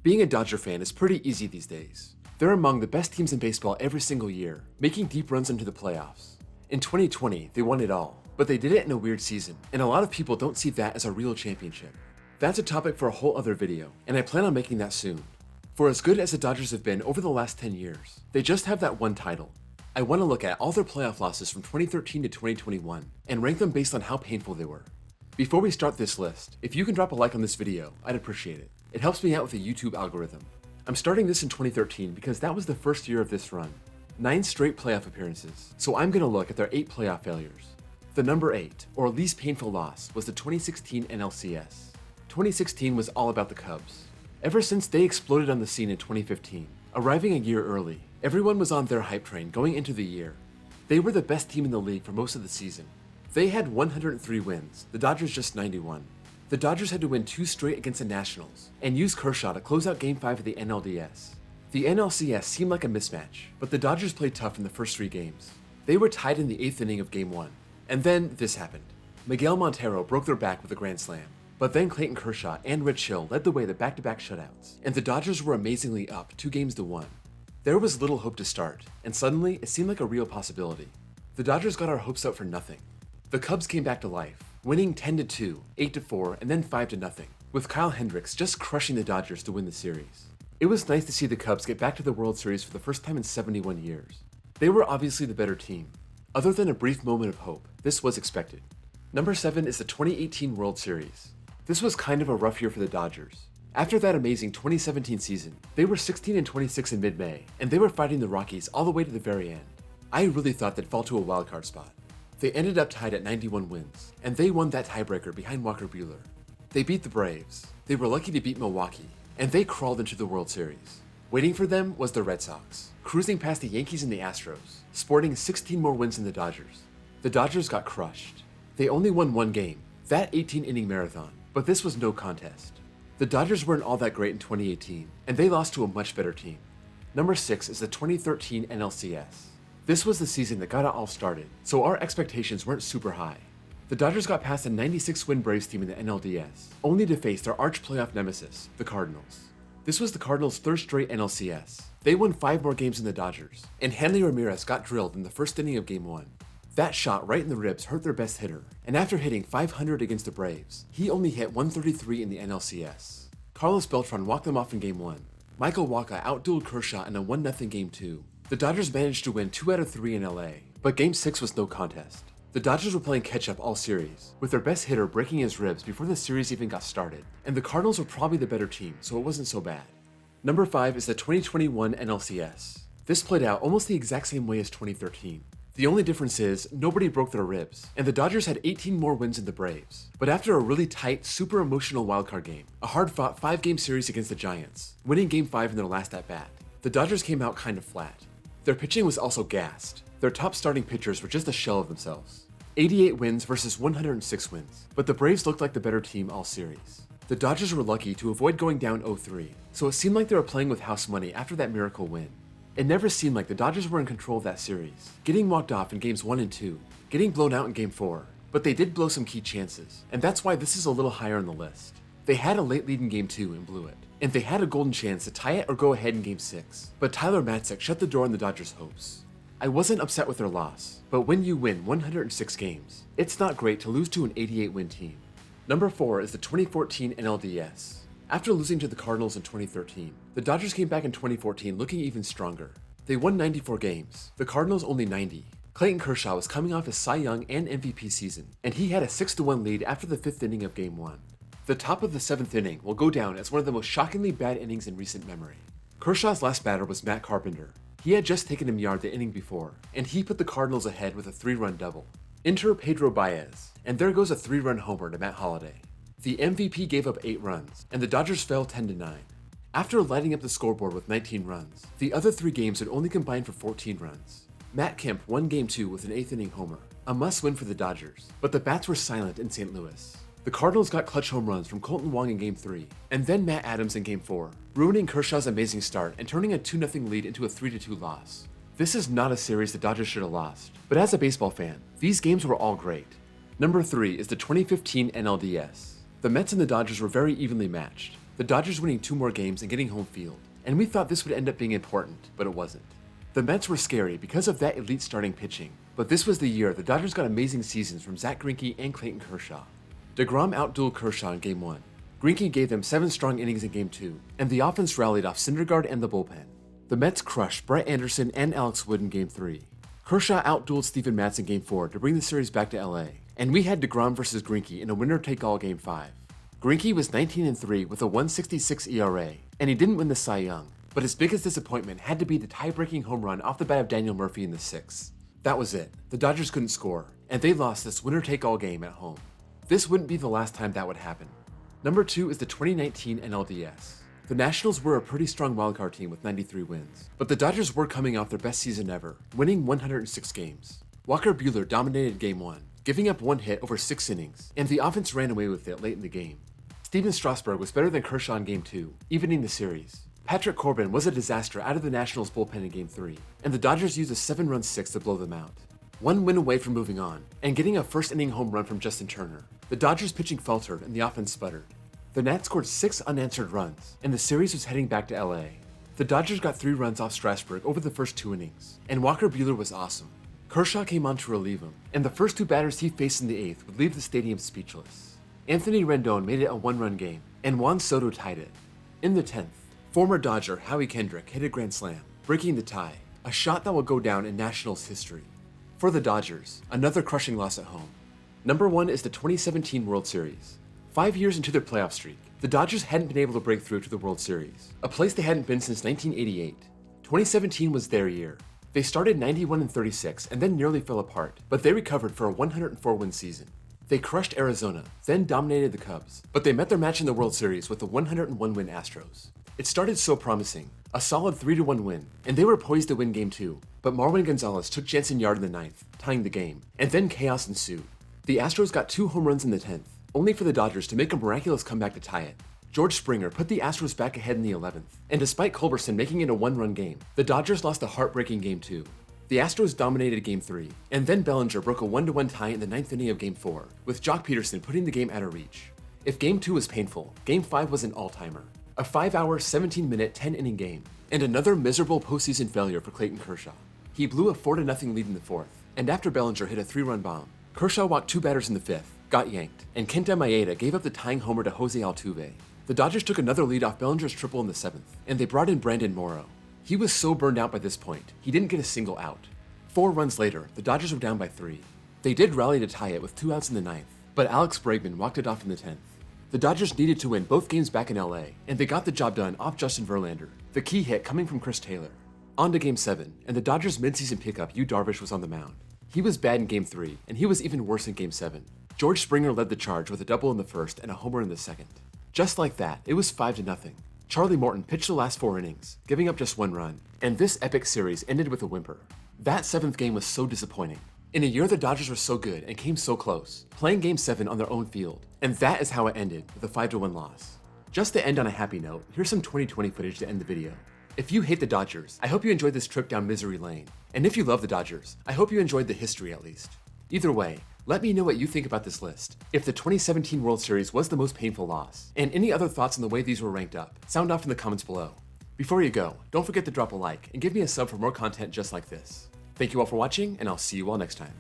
Being a Dodger fan is pretty easy these days. They're among the best teams in baseball every single year, making deep runs into the playoffs. In 2020, they won it all, but they did it in a weird season, and a lot of people don't see that as a real championship. That's a topic for a whole other video, and I plan on making that soon. For as good as the Dodgers have been over the last 10 years, they just have that one title. I want to look at all their playoff losses from 2013 to 2021, and rank them based on how painful they were. Before we start this list, if you can drop a like on this video, I'd appreciate it. It helps me out with the YouTube algorithm. I'm starting this in 2013 because that was the first year of this run. 9 straight playoff appearances, so I'm going to look at their 8 playoff failures. The number 8, or least painful loss, was the 2016 NLCS. 2016 was all about the Cubs. Ever since they exploded on the scene in 2015, arriving a year early, everyone was on their hype train going into the year. They were the best team in the league for most of the season. They had 103 wins, the Dodgers just 91. The Dodgers had to win 2 straight against the Nationals, and use Kershaw to close out Game 5 of the NLDS. The NLCS seemed like a mismatch, but the Dodgers played tough in the first 3 games. They were tied in the 8th inning of Game 1. And then this happened. Miguel Montero broke their back with a grand slam, but then Clayton Kershaw and Rich Hill led the way to back-to-back shutouts, and the Dodgers were amazingly up 2 games to 1. There was little hope to start, and suddenly it seemed like a real possibility. The Dodgers got our hopes up for nothing. The Cubs came back to life, winning 10-2, 8-4, and then 5-0, with Kyle Hendricks just crushing the Dodgers to win the series. It was nice to see the Cubs get back to the World Series for the first time in 71 years. They were obviously the better team. Other than a brief moment of hope, this was expected. Number 7 is the 2018 World Series. This was kind of a rough year for the Dodgers. After that amazing 2017 season, they were 16-26 in mid-May, and they were fighting the Rockies all the way to the very end. I really thought they'd fall to a wildcard spot. They ended up tied at 91 wins, and they won that tiebreaker behind Walker Buehler. They beat the Braves, they were lucky to beat Milwaukee, and they crawled into the World Series. Waiting for them was the Red Sox, cruising past the Yankees and the Astros, sporting 16 more wins than the Dodgers. The Dodgers got crushed. They only won 1 game, that 18-inning marathon, but this was no contest. The Dodgers weren't all that great in 2018, and they lost to a much better team. Number 6 is the 2013 NLCS. This was the season that got it all started, so our expectations weren't super high. The Dodgers got past a 96-win Braves team in the NLDS, only to face their arch playoff nemesis, the Cardinals. This was the Cardinals' 3rd straight NLCS. They won 5 more games than the Dodgers, and Hanley Ramirez got drilled in the first inning of Game 1. That shot right in the ribs hurt their best hitter, and after hitting .500 against the Braves, he only hit .133 in the NLCS. Carlos Beltran walked them off in Game 1. Michael Wacha outdueled Kershaw in a 1-0 Game 2. The Dodgers managed to win 2 out of 3 in LA, but Game 6 was no contest. The Dodgers were playing catch-up all series, with their best hitter breaking his ribs before the series even got started, and the Cardinals were probably the better team, so it wasn't so bad. Number 5 is the 2021 NLCS. This played out almost the exact same way as 2013. The only difference is, nobody broke their ribs, and the Dodgers had 18 more wins than the Braves. But after a really tight, super emotional wildcard game, a hard-fought 5-game series against the Giants, winning Game 5 in their last at-bat, the Dodgers came out kind of flat. Their pitching was also gassed. Their top starting pitchers were just a shell of themselves. 88 wins versus 106 wins, but the Braves looked like the better team all series. The Dodgers were lucky to avoid going down 0-3, so it seemed like they were playing with house money after that miracle win. It never seemed like the Dodgers were in control of that series, getting walked off in Games 1 and 2, getting blown out in Game 4, but they did blow some key chances, and that's why this is a little higher on the list. They had a late lead in Game 2 and blew it, and they had a golden chance to tie it or go ahead in Game 6, but Tyler Matzek shut the door on the Dodgers' hopes. I wasn't upset with their loss, but when you win 106 games, it's not great to lose to an 88-win team. Number 4 is the 2014 NLDS. After losing to the Cardinals in 2013, the Dodgers came back in 2014 looking even stronger. They won 94 games, the Cardinals only 90. Clayton Kershaw was coming off his Cy Young and MVP season, and he had a 6-1 lead after the 5th inning of Game 1. The top of the 7th inning will go down as one of the most shockingly bad innings in recent memory. Kershaw's last batter was Matt Carpenter. He had just taken him yard the inning before, and he put the Cardinals ahead with a 3-run double. Enter Pedro Baez, and there goes a 3-run homer to Matt Holliday. The MVP gave up 8 runs, and the Dodgers fell 10-9. After lighting up the scoreboard with 19 runs, the other 3 games would only combine for 14 runs. Matt Kemp won Game 2 with an 8th inning homer, a must-win for the Dodgers, but the bats were silent in St. Louis. The Cardinals got clutch home runs from Colton Wong in Game 3, and then Matt Adams in Game 4, ruining Kershaw's amazing start and turning a 2-0 lead into a 3-2 loss. This is not a series the Dodgers should have lost, but as a baseball fan, these games were all great. Number 3 is the 2015 NLDS. The Mets and the Dodgers were very evenly matched. the Dodgers winning 2 more games and getting home field, and we thought this would end up being important, but it wasn't. The Mets were scary because of that elite starting pitching, but this was the year the Dodgers got amazing seasons from Zach Greinke and Clayton Kershaw. DeGrom outdueled Kershaw in Game 1. Greinke gave them 7 strong innings in Game 2, and the offense rallied off Syndergaard and the bullpen. The Mets crushed Brett Anderson and Alex Wood in Game 3. Kershaw outdueled Steven Matz in Game 4 to bring the series back to LA, and we had DeGrom versus Greinke in a winner-take-all Game 5. Greinke was 19-3 with a 1.66 ERA, and he didn't win the Cy Young, but his biggest disappointment had to be the tie-breaking home run off the bat of Daniel Murphy in the 6th. That was it. The Dodgers couldn't score, and they lost this winner-take-all game at home. This wouldn't be the last time that would happen. Number 2 is the 2019 NLDS. The Nationals were a pretty strong wildcard team with 93 wins, but the Dodgers were coming off their best season ever, winning 106 games. Walker Buehler dominated Game 1, giving up 1 hit over 6 innings, and the offense ran away with it late in the game. Steven Strasburg was better than Kershaw in Game 2, evening the series. Patrick Corbin was a disaster out of the Nationals bullpen in Game 3, and the Dodgers used a 7-run 6 to blow them out. 1 win away from moving on, and getting a first-inning home run from Justin Turner, the Dodgers pitching faltered and the offense sputtered. The Nats scored 6 unanswered runs, and the series was heading back to LA. The Dodgers got 3 runs off Strasburg over the first 2 innings, and Walker Buehler was awesome. Kershaw came on to relieve him, and the first 2 batters he faced in the 8th would leave the stadium speechless. Anthony Rendon made it a 1-run game, and Juan Soto tied it. In the 10th, former Dodger Howie Kendrick hit a grand slam, breaking the tie, a shot that will go down in Nationals history. For the Dodgers, another crushing loss at home. Number 1 is the 2017 World Series. 5 years into their playoff streak, the Dodgers hadn't been able to break through to the World Series, a place they hadn't been since 1988. 2017 was their year. They started 91-36 and then nearly fell apart, but they recovered for a 104-win season. They crushed Arizona, then dominated the Cubs, but they met their match in the World Series with the 101-win Astros. It started so promising, a solid 3-1 win, and they were poised to win Game 2, but Marwin Gonzalez took Jansen Yard in the 9th, tying the game, and then chaos ensued. The Astros got 2 home runs in the 10th, only for the Dodgers to make a miraculous comeback to tie it. George Springer put the Astros back ahead in the 11th, and despite Culberson making it a 1-run game, the Dodgers lost a heartbreaking Game 2. The Astros dominated Game 3, and then Bellinger broke a 1-1 tie in the 9th inning of Game 4, with Jock Peterson putting the game out of reach. If Game 2 was painful, Game 5 was an all-timer. A 5-hour, 17-minute, 10-inning game, and another miserable postseason failure for Clayton Kershaw. He blew a 4-0 lead in the 4th, and after Bellinger hit a 3-run bomb, Kershaw walked 2 batters in the 5th, got yanked, and Kenta Maeda gave up the tying homer to Jose Altuve. The Dodgers took another lead off Bellinger's triple in the 7th, and they brought in Brandon Morrow. He was so burned out by this point, he didn't get a single out. 4 runs later, the Dodgers were down by 3. They did rally to tie it with 2 outs in the 9th, but Alex Bregman walked it off in the 10th. The Dodgers needed to win both games back in LA, and they got the job done off Justin Verlander, the key hit coming from Chris Taylor. On to Game 7, and the Dodgers' midseason pickup Yu Darvish was on the mound. He was bad in Game 3, and he was even worse in Game 7. George Springer led the charge with a double in the 1st and a homer in the 2nd. Just like that, it was 5-0. Charlie Morton pitched the last 4 innings, giving up just 1 run, and this epic series ended with a whimper. That 7th game was so disappointing. In a year the Dodgers were so good and came so close, playing Game 7 on their own field, and that is how it ended with a 5-1 loss. Just to end on a happy note, here's some 2020 footage to end the video. If you hate the Dodgers, I hope you enjoyed this trip down misery lane. And if you love the Dodgers, I hope you enjoyed the history at least. Either way, let me know what you think about this list, if the 2017 World Series was the most painful loss, and any other thoughts on the way these were ranked up. Sound off in the comments below. Before you go, don't forget to drop a like and give me a sub for more content just like this. Thank you all for watching, and I'll see you all next time.